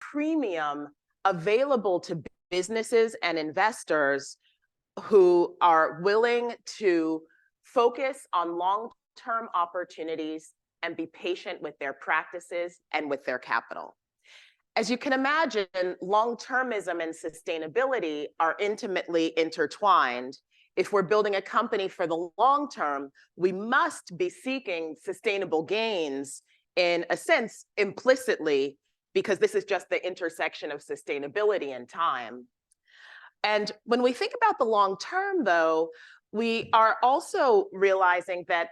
premium available to businesses and investors who are willing to focus on long-term opportunities and be patient with their practices and with their capital. As you can imagine, long-termism and sustainability are intimately intertwined. If we're building a company for the long term, we must be seeking sustainable gains in a sense implicitly, because this is just the intersection of sustainability and time. And when we think about the long term, though, we are also realizing that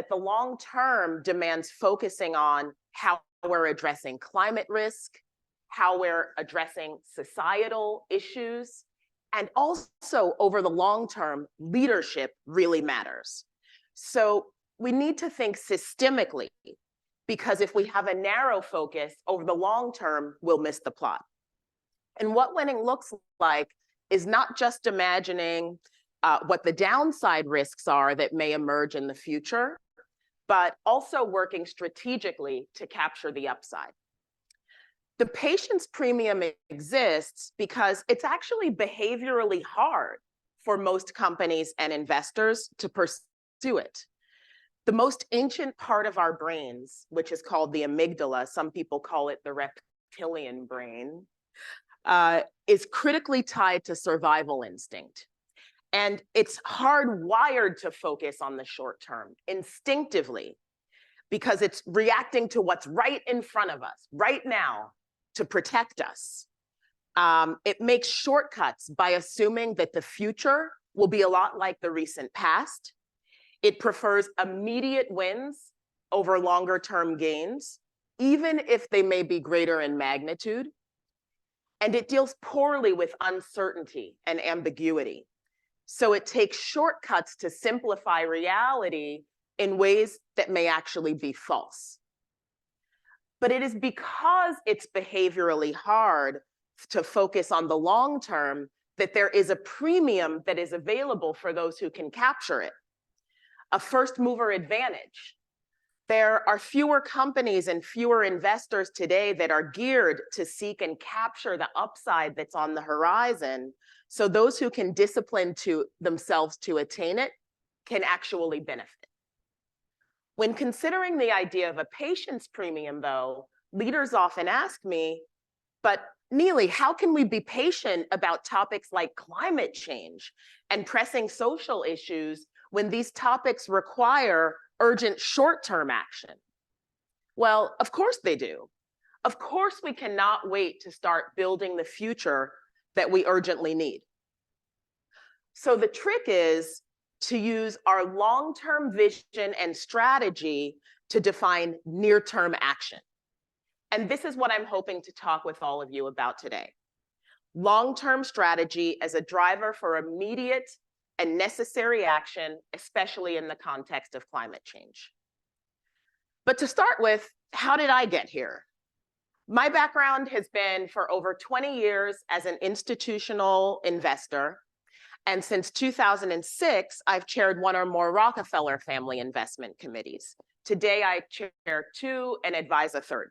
the long term demands focusing on how we're addressing climate risk, how we're addressing societal issues, and also over the long term, leadership really matters. So we need to think systemically, because if we have a narrow focus over the long term, we'll miss the plot. And what winning looks like is not just imagining what the downside risks are that may emerge in the future, but also working strategically to capture the upside. The patience premium exists because it's actually behaviorally hard for most companies and investors to pursue it. The most ancient part of our brains, which is called the amygdala, some people call it the reptilian brain, is critically tied to survival instinct. And it's hardwired to focus on the short term instinctively, because it's reacting to what's right in front of us right now to protect us. It makes shortcuts by assuming that the future will be a lot like the recent past. It prefers immediate wins over longer term gains, even if they may be greater in magnitude. And it deals poorly with uncertainty and ambiguity. So it takes shortcuts to simplify reality in ways that may actually be false. But it is because it's behaviorally hard to focus on the long term that there is a premium that is available for those who can capture it. A first mover advantage. There are fewer companies and fewer investors today that are geared to seek and capture the upside that's on the horizon. So those who can discipline themselves to attain it can actually benefit. When considering the idea of a patience premium, though, leaders often ask me, but Nili, how can we be patient about topics like climate change and pressing social issues when these topics require urgent short-term action? Well, of course they do. Of course we cannot wait to start building the future that we urgently need. So the trick is to use our long-term vision and strategy to define near-term action. And this is what I'm hoping to talk with all of you about today. Long-term strategy as a driver for immediate and necessary action, especially in the context of climate change. But to start with, how did I get here? My background has been for over 20 years as an institutional investor. And since 2006, I've chaired one or more Rockefeller family investment committees. Today, I chair 2 and advise a 3rd.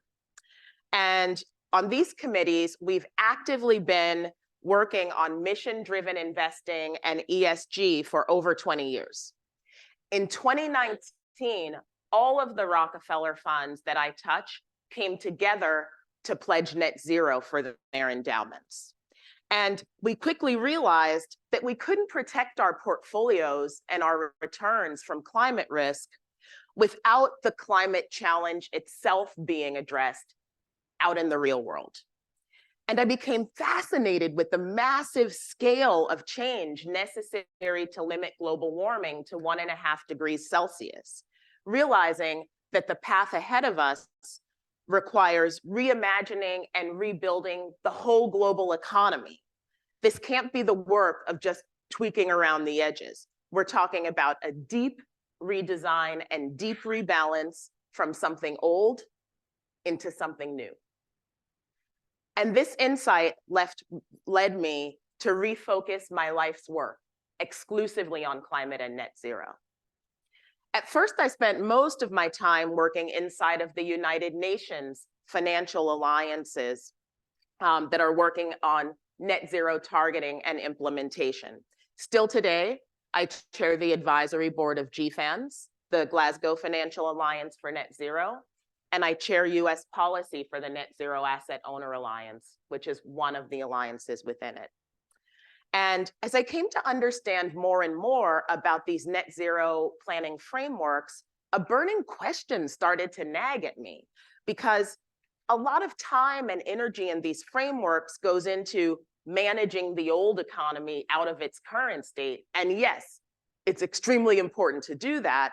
And on these committees, we've actively been working on mission-driven investing and ESG for over 20 years. In 2019, all of the Rockefeller funds that I touch came together to pledge net zero for their endowments. And we quickly realized that we couldn't protect our portfolios and our returns from climate risk without the climate challenge itself being addressed out in the real world. And I became fascinated with the massive scale of change necessary to limit global warming to 1.5 degrees Celsius, realizing that the path ahead of us requires reimagining and rebuilding the whole global economy. This can't be the work of just tweaking around the edges. We're talking about a deep redesign and deep rebalance from something old into something new. And this insight led me to refocus my life's work exclusively on climate and net zero. At first, I spent most of my time working inside of the United Nations financial alliances that are working on net zero targeting and implementation. Still today, I chair the advisory board of GFANZ, the Glasgow Financial Alliance for Net Zero, and I chair US policy for the Net Zero Asset Owner Alliance, which is one of the alliances within it. And as I came to understand more and more about these net zero planning frameworks, a burning question started to nag at me, because a lot of time and energy in these frameworks goes into managing the old economy out of its current state. And yes, it's extremely important to do that.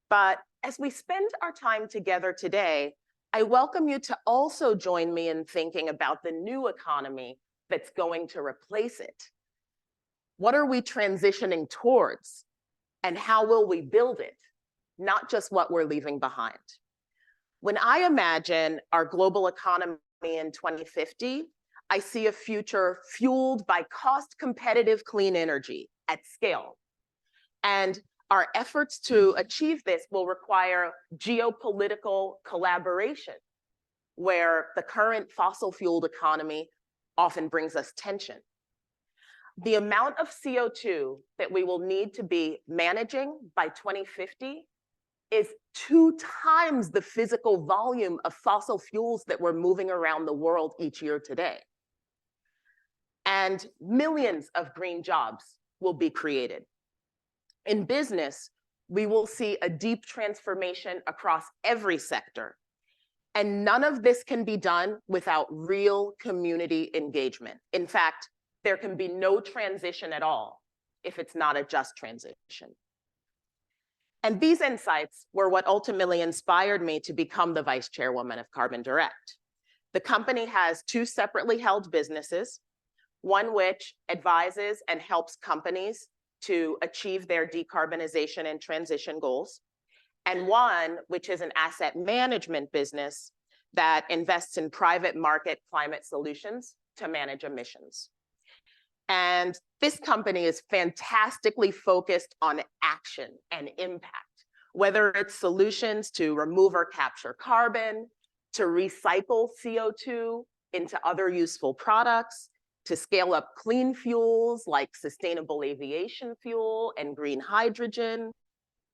But as we spend our time together today, I welcome you to also join me in thinking about the new economy that's going to replace it. What are we transitioning towards? And how will we build it? Not just what we're leaving behind. When I imagine our global economy in 2050, I see a future fueled by cost-competitive clean energy at scale. And our efforts to achieve this will require geopolitical collaboration, where the current fossil-fueled economy often brings us tension. The amount of CO2 that we will need to be managing by 2050 is 2 times the physical volume of fossil fuels that we're moving around the world each year today. And millions of green jobs will be created. In business, we will see a deep transformation across every sector. And none of this can be done without real community engagement. In fact, there can be no transition at all if it's not a just transition. And these insights were what ultimately inspired me to become the vice chairwoman of Carbon Direct. The company has 2 separately held businesses, one which advises and helps companies to achieve their decarbonization and transition goals, and one which is an asset management business that invests in private market climate solutions to manage emissions. And this company is fantastically focused on action and impact, whether it's solutions to remove or capture carbon, to recycle CO2 into other useful products, to scale up clean fuels like sustainable aviation fuel and green hydrogen,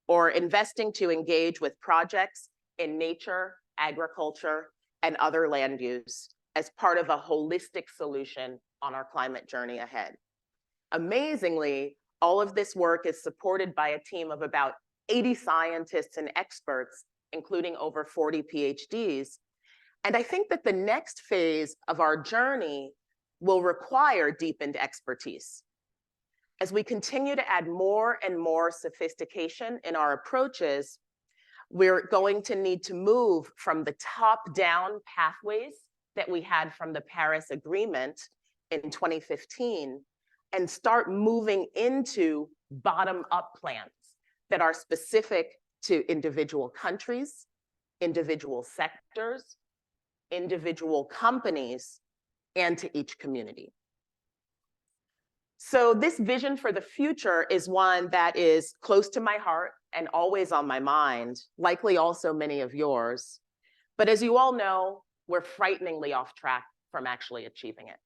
or investing to engage with projects in nature, agriculture, and other land use as part of a holistic solution on our climate journey ahead. Amazingly, all of this work is supported by a team of about 80 scientists and experts, including over 40 PhDs. And I think that the next phase of our journey will require deepened expertise. As we continue to add more and more sophistication in our approaches, we're going to need to move from the top-down pathways that we had from the Paris Agreement in 2015 and start moving into bottom-up plans that are specific to individual countries, individual sectors, individual companies, and to each community. So this vision for the future is one that is close to my heart and always on my mind, likely also many of yours. But as you all know, we're frighteningly off track from actually achieving it.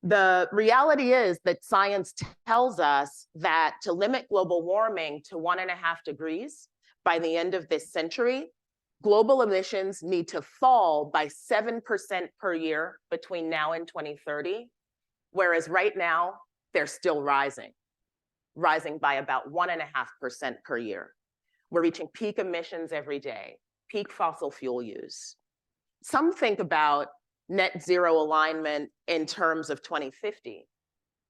The reality is that science tells us that to limit global warming to 1.5 degrees by the end of this century, global emissions need to fall by 7% per year between now and 2030, whereas right now, they're still rising by about 1.5% per year. We're reaching peak emissions every day, peak fossil fuel use. Some think about net zero alignment in terms of 2050.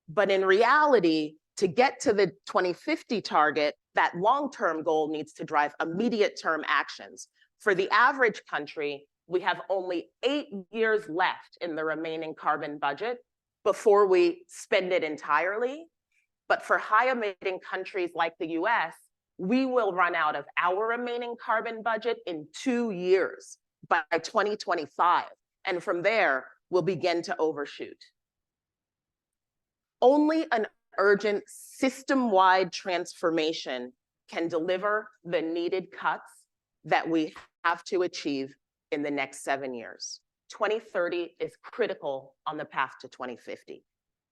But in reality, to get to the 2050 target, that long-term goal needs to drive immediate term actions. For the average country, we have only 8 years left in the remaining carbon budget before we spend it entirely. But for high-emitting countries like the US, we will run out of our remaining carbon budget in 2 years, by 2025. And from there, we'll begin to overshoot. Only an urgent system-wide transformation can deliver the needed cuts that we have to achieve in the next 7 years. 2030 is critical on the path to 2050.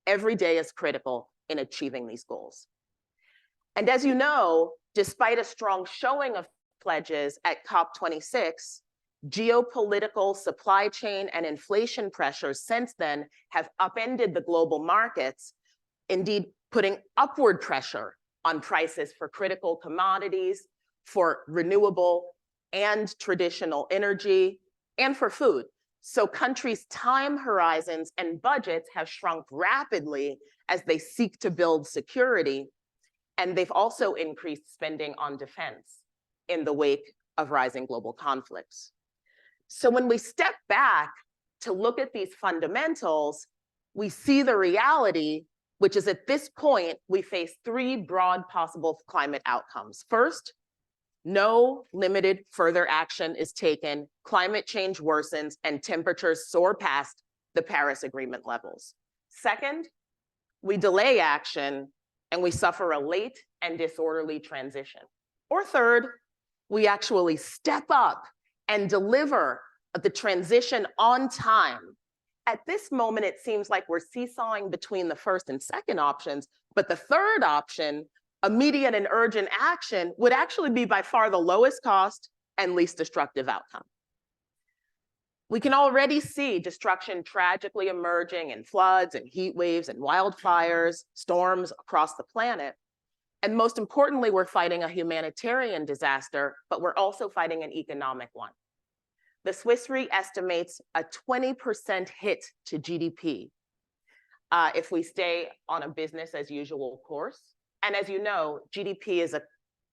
Every day is critical in achieving these goals. And as you know, despite a strong showing of pledges at COP26, geopolitical, supply chain, and inflation pressures since then have upended the global markets, indeed putting upward pressure on prices for critical commodities, for renewable and traditional energy, and for food. So countries' time horizons and budgets have shrunk rapidly as they seek to build security, and they've also increased spending on defense in the wake of rising global conflicts. So when we step back to look at these fundamentals, we see the reality, which is at this point, we face three broad possible climate outcomes. First, no limited further action is taken, climate change worsens, and temperatures soar past the Paris Agreement levels. Second, we delay action and we suffer a late and disorderly transition. Or third, we actually step up and deliver the transition on time. At this moment, it seems like we're seesawing between the first and second options, but the third option, immediate and urgent action, would actually be by far the lowest cost and least destructive outcome. We can already see destruction tragically emerging in floods and heat waves and wildfires, storms across the planet. And most importantly, we're fighting a humanitarian disaster, but we're also fighting an economic one. The Swiss Re estimates a 20% hit to GDP if we stay on a business as usual course. And as you know, GDP is a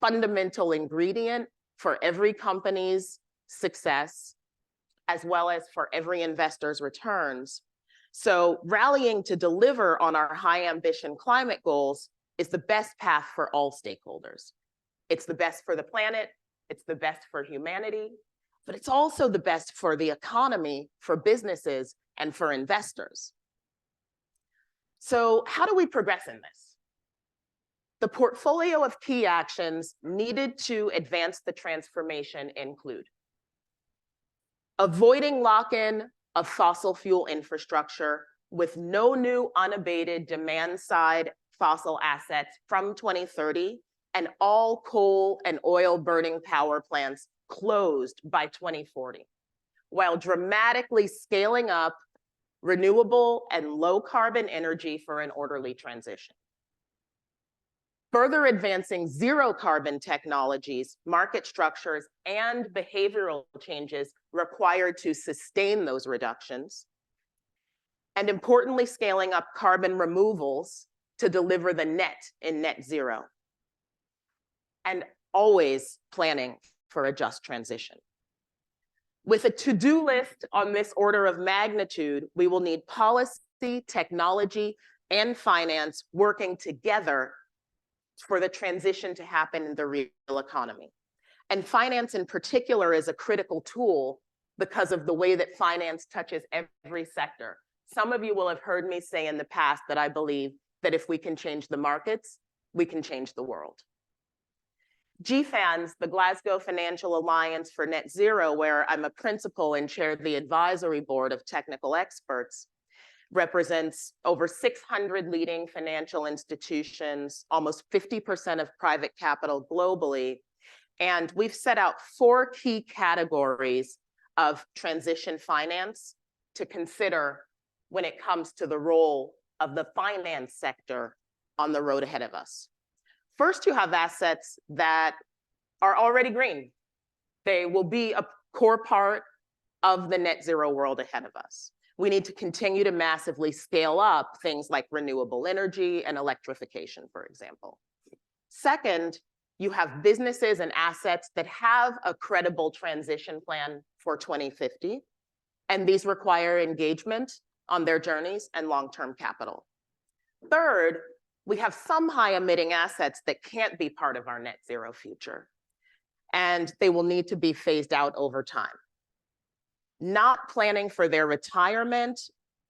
fundamental ingredient for every company's success, as well as for every investor's returns. So rallying to deliver on our high ambition climate goals is the best path for all stakeholders. It's the best for the planet, it's the best for humanity, but it's also the best for the economy, for businesses, and for investors. So how do we progress in this? The portfolio of key actions needed to advance the transformation include avoiding lock-in of fossil fuel infrastructure with no new unabated demand-side fossil assets from 2030 and all coal and oil burning power plants closed by 2040, while dramatically scaling up renewable and low carbon energy for an orderly transition. Further advancing zero carbon technologies, market structures, and behavioral changes required to sustain those reductions. And importantly, scaling up carbon removals to deliver the net in net zero. And always planning for a just transition. With a to-do list on this order of magnitude, we will need policy, technology, and finance working together for the transition to happen in the real economy. And finance in particular is a critical tool because of the way that finance touches every sector. Some of you will have heard me say in the past that I believe that if we can change the markets, we can change the world. GFANZ, the Glasgow Financial Alliance for Net Zero, where I'm a principal and chair the advisory board of technical experts, represents over 600 leading financial institutions, almost 50% of private capital globally. And we've set out 4 key categories of transition finance to consider when it comes to the role of the finance sector on the road ahead of us. First, you have assets that are already green. They will be a core part of the net zero world ahead of us. We need to continue to massively scale up things like renewable energy and electrification, for example. Second, you have businesses and assets that have a credible transition plan for 2050, and these require engagement on their journeys and long-term capital. Third, we have some high-emitting assets that can't be part of our net zero future, and they will need to be phased out over time. Not planning for their retirement,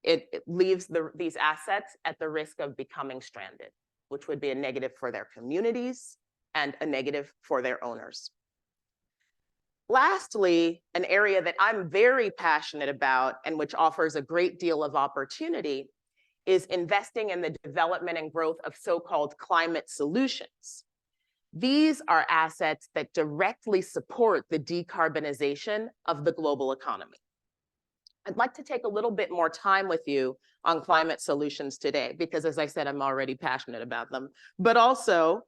it leaves these assets at the risk of becoming stranded, which would be a negative for their communities and a negative for their owners. Lastly, an area that I'm very passionate about and which offers a great deal of opportunity is investing in the development and growth of so-called climate solutions. These are assets that directly support the decarbonization of the global economy. I'd like to take a little bit more time with you on climate solutions today, because as I said, I'm already passionate about them, but also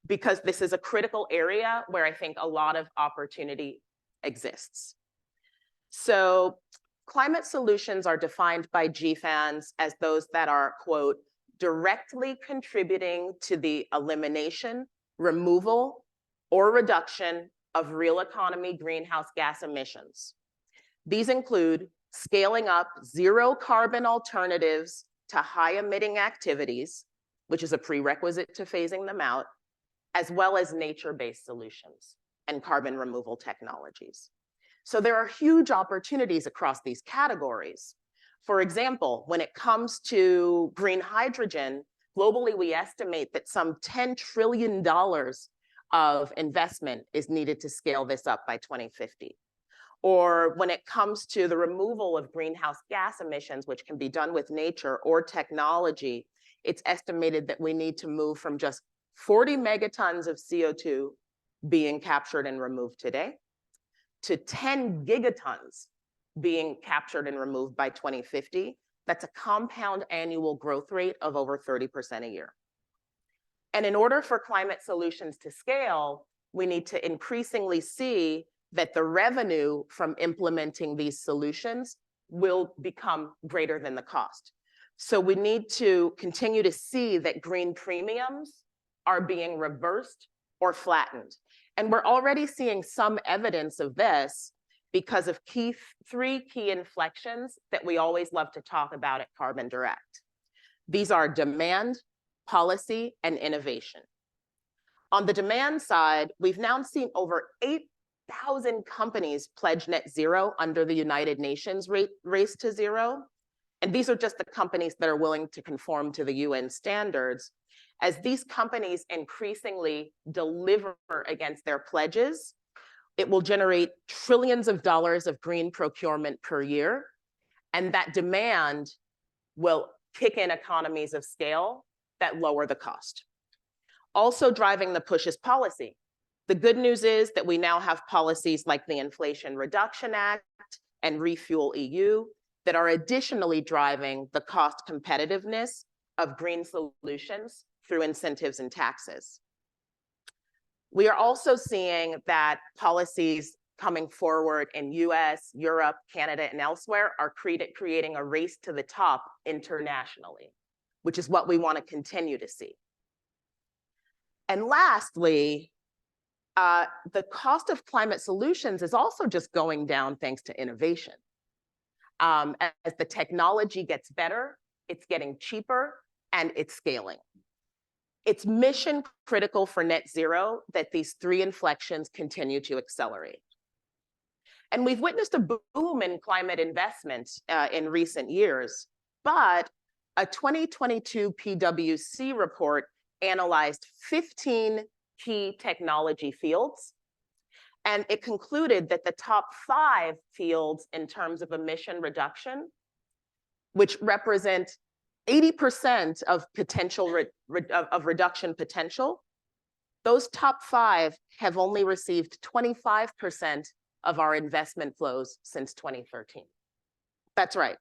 because this is a critical area where I think a lot of opportunity exists. So climate solutions are defined by GFANZ as those that are, quote, directly contributing to the elimination, removal, or reduction of real economy greenhouse gas emissions. These include scaling up zero carbon alternatives to high emitting activities, which is a prerequisite to phasing them out, as well as nature-based solutions and carbon removal technologies. So there are huge opportunities across these categories. For example, when it comes to green hydrogen, globally we estimate that some $10 trillion of investment is needed to scale this up by 2050. Or when it comes to the removal of greenhouse gas emissions, which can be done with nature or technology, it's estimated that we need to move from just 40 megatons of CO2 being captured and removed today to 10 gigatons being captured and removed by 2050. That's a compound annual growth rate of over 30% a year. And in order for climate solutions to scale, we need to increasingly see that the revenue from implementing these solutions will become greater than the cost. So we need to continue to see that green premiums are being reversed or flattened. And we're already seeing some evidence of this because of three key inflections that we always love to talk about at Carbon Direct. These are demand, policy, and innovation. On the demand side, we've now seen over 8,000 companies pledge net zero under the United Nations Race to Zero. And these are just the companies that are willing to conform to the UN standards. As these companies increasingly deliver against their pledges, it will generate trillions of dollars of green procurement per year. And that demand will kick in economies of scale that lower the cost. Also driving the push is policy. The good news is that we now have policies like the Inflation Reduction Act and Refuel EU that are additionally driving the cost competitiveness of green solutions through incentives and taxes. We are also seeing that policies coming forward in US, Europe, Canada, and elsewhere are creating a race to the top internationally, which is what we want to continue to see. And lastly, the cost of climate solutions is also just going down thanks to innovation. As the technology gets better, it's getting cheaper, and it's scaling. It's mission critical for net zero that these three inflections continue to accelerate. And we've witnessed a boom in climate investment in recent years, but a 2022 PwC report analyzed 15 key technology fields, and it concluded that the top 5 fields in terms of emission reduction, which represent 80% of potential reduction potential, those top 5 have only received 25% of our investment flows since 2013. That's right.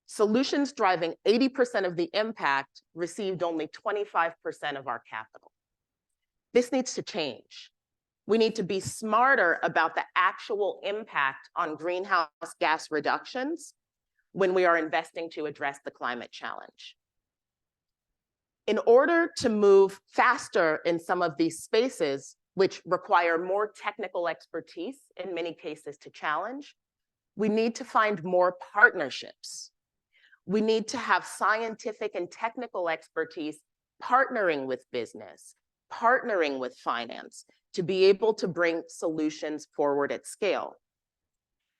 Solutions driving 80% of the impact received only 25% of our capital. This needs to change. We need to be smarter about the actual impact on greenhouse gas reductions when we are investing to address the climate challenge. In order to move faster in some of these spaces, which require more technical expertise in many cases to challenge, we need to find more partnerships. We need to have scientific and technical expertise partnering with business, partnering with finance to be able to bring solutions forward at scale.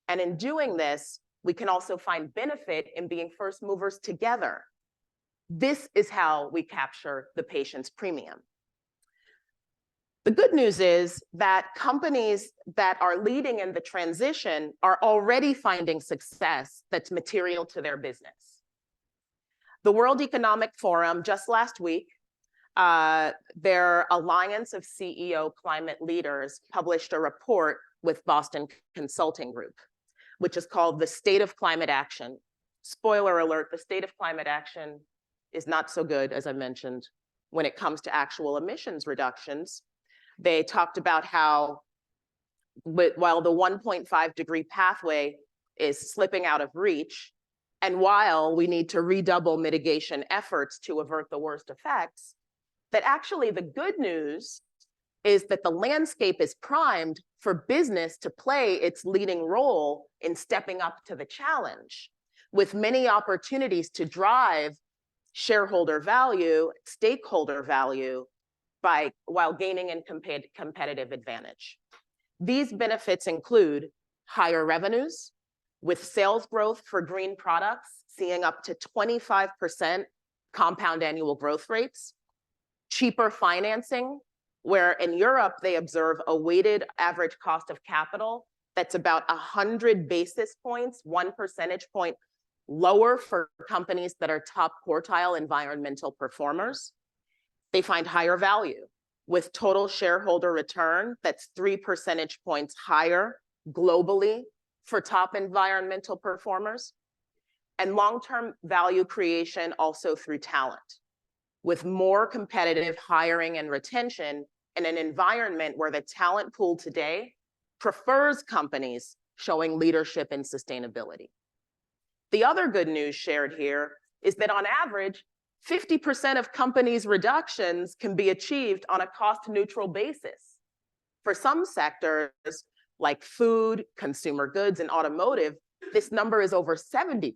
And in doing this, we can also find benefit in being first movers together. This is how we capture the patient's premium. The good news is that companies that are leading in the transition are already finding success that's material to their business. The World Economic Forum just last week, their Alliance of CEO Climate Leaders published a report with Boston Consulting Group, which is called The State of Climate Action. Spoiler alert, the state of climate action is not so good, as I mentioned, when it comes to actual emissions reductions. They talked about how while the 1.5-degree pathway is slipping out of reach, and while we need to redouble mitigation efforts to avert the worst effects, that actually the good news is that the landscape is primed for business to play its leading role in stepping up to the challenge, with many opportunities to drive shareholder value, stakeholder value, while gaining in competitive advantage. These benefits include higher revenues, with sales growth for green products seeing up to 25% compound annual growth rates, cheaper financing, where in Europe they observe a weighted average cost of capital that's about 100 basis points, 1 percentage point lower for companies that are top quartile environmental performers. They find higher value with total shareholder return that's 3 percentage points higher globally for top environmental performers, and long-term value creation also through talent, with more competitive hiring and retention in an environment where the talent pool today prefers companies showing leadership and sustainability. The other good news shared here is that on average, 50% of companies' reductions can be achieved on a cost-neutral basis. For some sectors, like food, consumer goods, and automotive, this number is over 70%.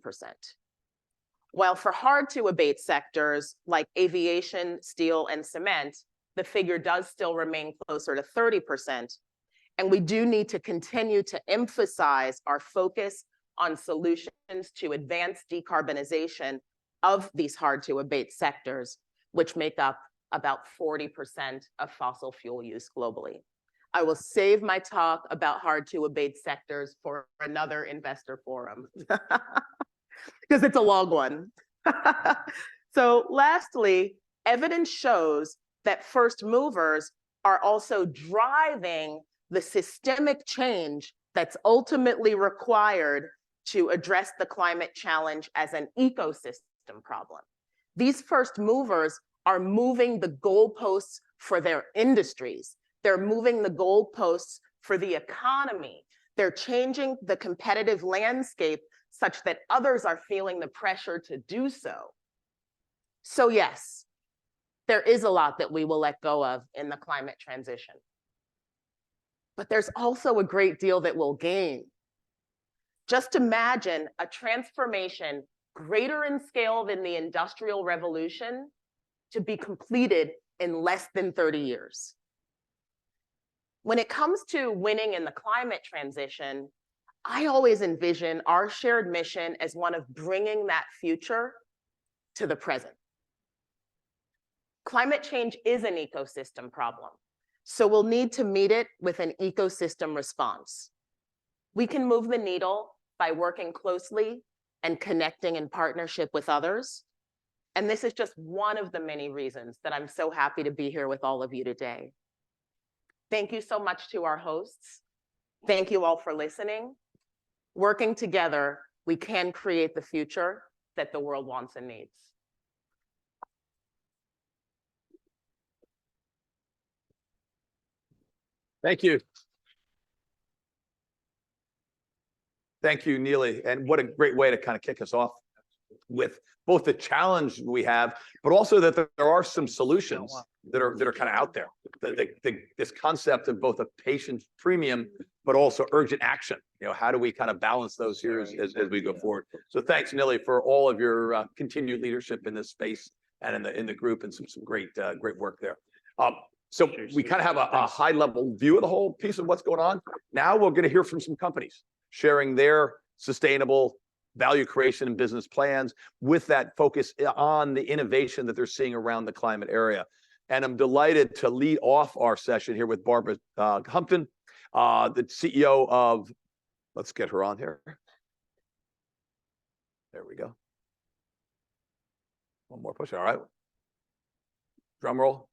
While for hard-to-abate sectors like aviation, steel, and cement, the figure does still remain closer to 30%. And we do need to continue to emphasize our focus on solutions to advance decarbonization of these hard-to-abate sectors, which make up about 40% of fossil fuel use globally. I will save my talk about hard-to-abate sectors for another investor forum, because it's a long one. So lastly, evidence shows that first movers are also driving the systemic change that's ultimately required to address the climate challenge as an ecosystem problem. These first movers are moving the goalposts for their industries. They're moving the goalposts for the economy. They're changing the competitive landscape such that others are feeling the pressure to do so. So yes, there is a lot that we will let go of in the climate transition. But there's also a great deal that we'll gain. Just imagine a transformation greater in scale than the Industrial Revolution to be completed in less than 30 years. When it comes to winning in the climate transition, I always envision our shared mission as one of bringing that future to the present. Climate change is an ecosystem problem, so we'll need to meet it with an ecosystem response. We can move the needle by working closely and connecting in partnership with others. And this is just one of the many reasons that I'm so happy to be here with all of you today. Thank you so much to our hosts. Thank you all for listening. Working together, we can create the future that the world wants and needs. Thank you. Thank you, Nili. And what a great way to kind of kick us off with both the challenge we have, but also that there are some solutions that are kind of out there. This concept of both a patient premium, but also urgent action. You know, how do we kind of balance those here as we go forward? So thanks, Nili, for all of your continued leadership in this space and in the group, and some great work there. So we kind of have a high level view of the whole piece of what's going on. Now we're going to hear from some companies sharing their sustainable value creation and business plans with that focus on the innovation that they're seeing around the climate area. And I'm delighted to lead off our session here with Barbara Humpton, the CEO of, let's get her on here. There we go. One more push. All right. Drum roll.